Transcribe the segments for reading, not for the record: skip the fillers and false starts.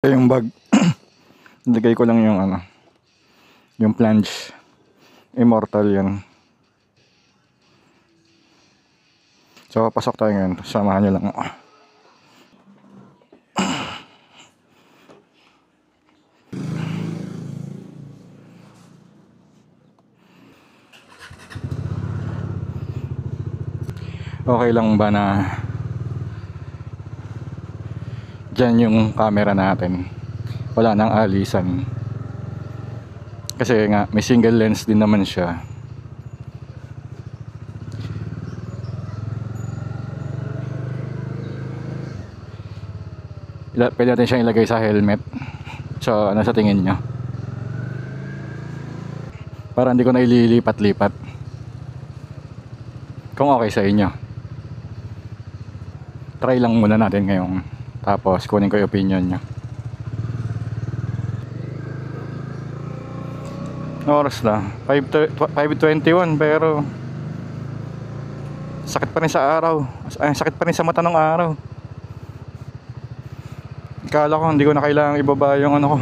Yung bag, nilagay ko lang yung yung plunge. Immortal yun. So, pasok tayo ngayon. Samahan nyo lang ako. Okay lang ba na dyan yung camera natin? Wala nang alisan. Kasi nga, may single lens din naman siya. Pwede natin siyang ilagay sa helmet. So, ano sa tingin nyo? Para hindi ko na ililipat-lipat. Kung okay sa inyo. Try lang muna natin ngayon. Tapos, kunin ko yung opinion nyo. Oras na 5:21, pero sakit pa rin sa araw. Sakit pa rin sa mata ng araw. Akala ko hindi ko na kailangang ibaba yung ano ko,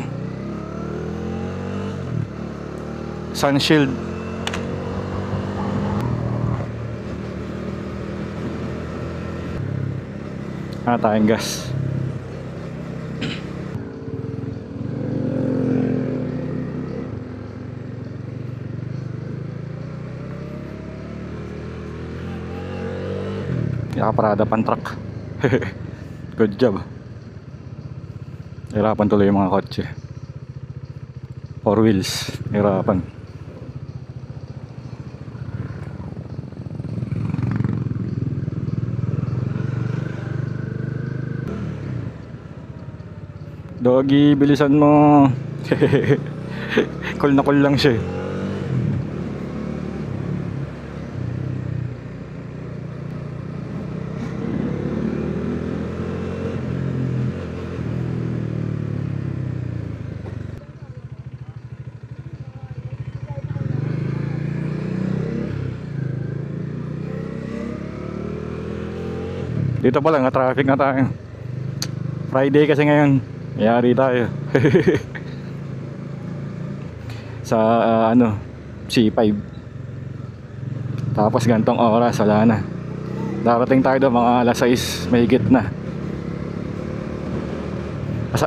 sun shield. Tayong gas. Nakaparada pang truck. Good job. Hirapan tuloy yung mga kotse. 4 wheels. Hirapan. Doggy, bilisan mo. Cool na cool lang siya. Dito pa lang, traffic na tayo. Friday kasi ngayon. Yari tayo. Sa C5. Tapos gantong oras, wala na. Darating tayo doon mga alas 6, mahigit na.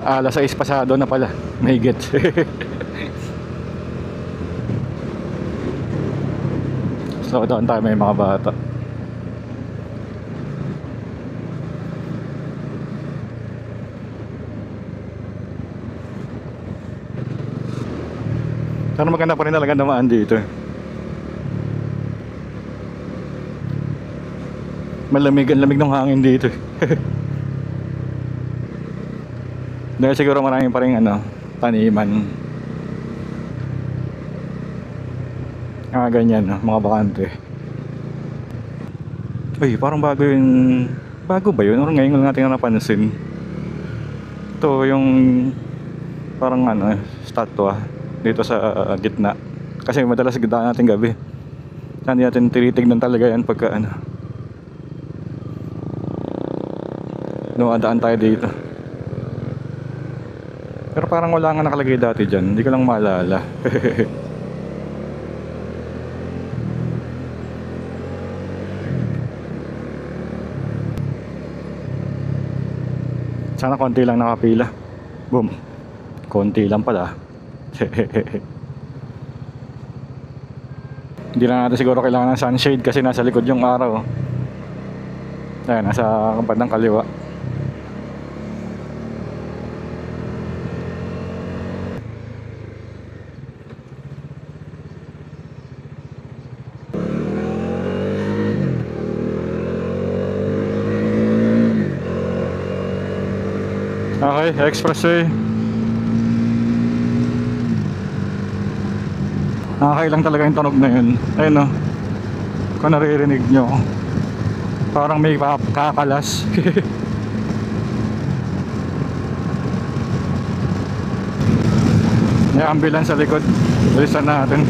Alas 6 pasado na pala, mahigit. So doon tayo, may mga bata. Sana maganda pa rin talaga naman dito. Malamig ng hangin dito. Dahil siguro maraming pa rin taniman. Ganyan, mga bakante. Uy, parang bago yun. Bago ba yun? Or ngayon lang natin napansin. Ito yung parang statwa dito sa gitna. Kasi madalas gitna natin gabi. Hindi natin tinitignan talaga yan pagka dumadaan tayo dito. Pero parang wala nga nakalagay dati dyan. Hindi ko lang maalala. Sana konti lang nakapila. Boom. Konti lang pala. Hindi na natin siguro kailangan ng sunshade kasi nasa likod yung araw. Ayan, nasa bandang kaliwa. Okay, expressway. Nakakailang talaga yung tunog na yun. Ayun kung naririnig nyo, parang may kakalas. May ambulance sa likod. Bilisan natin.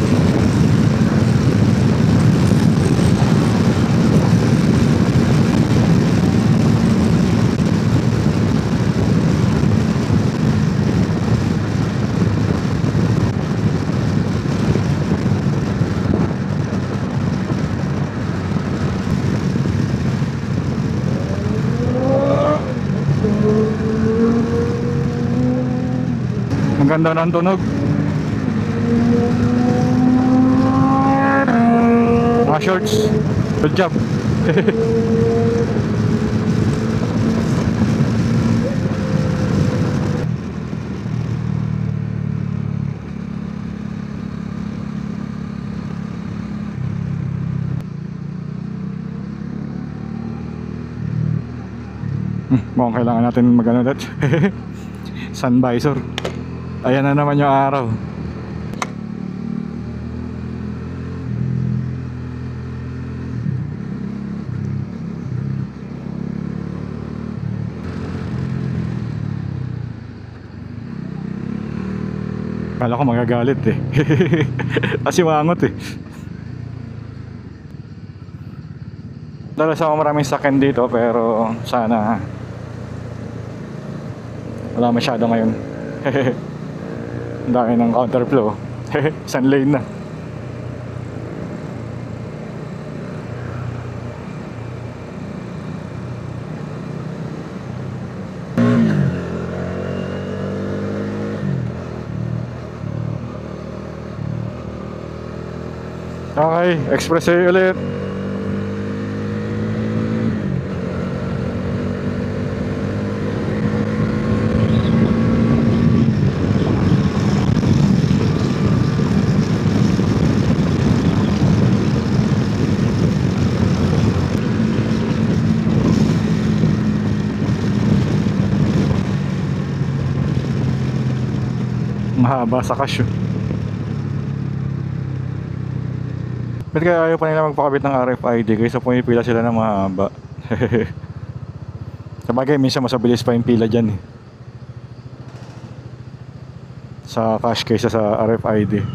Ang ganda ng tunog. Mga shorts. Good job. Mukhang kailangan natin magano ulit. Sun visor. Ayan na naman yung araw. Kala ko magagalit eh. Kasi mangot eh. Dalas ako maraming sakyan dito pero sana wala masyado ngayon. Ang dami ng counterflow. Isang lane na. Okay, expressway ulit. Mahaba sa kasyo. Ba't kaya ayaw pa nila magpakabit ng RFID kaysa pumipila sila ng mahaba? Sabagay, minsan mas mabilis pa yung pila dyan eh, sa cash kaysa sa RFID.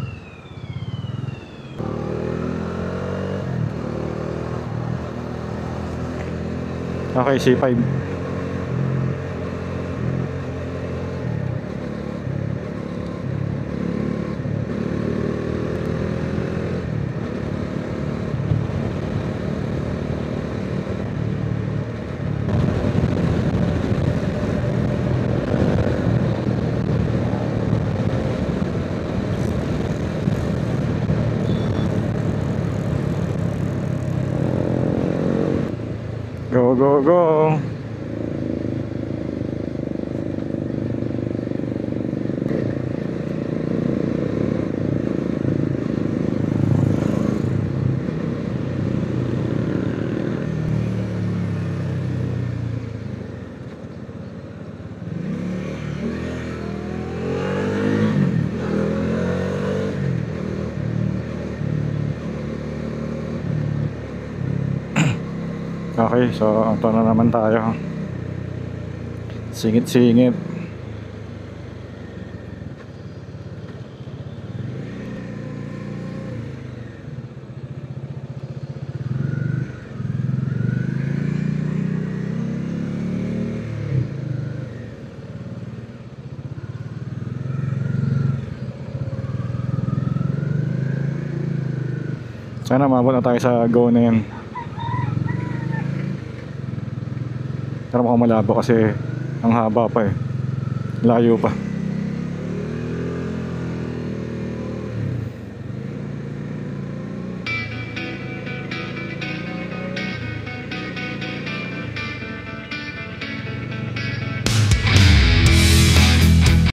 Okay, C5. Go, go, go. Okay, so ito na naman tayo. Singit-singit. Sana mabot na tayo sa go na yan. Pero mukhang malabo kasi ang haba pa eh. Layo pa.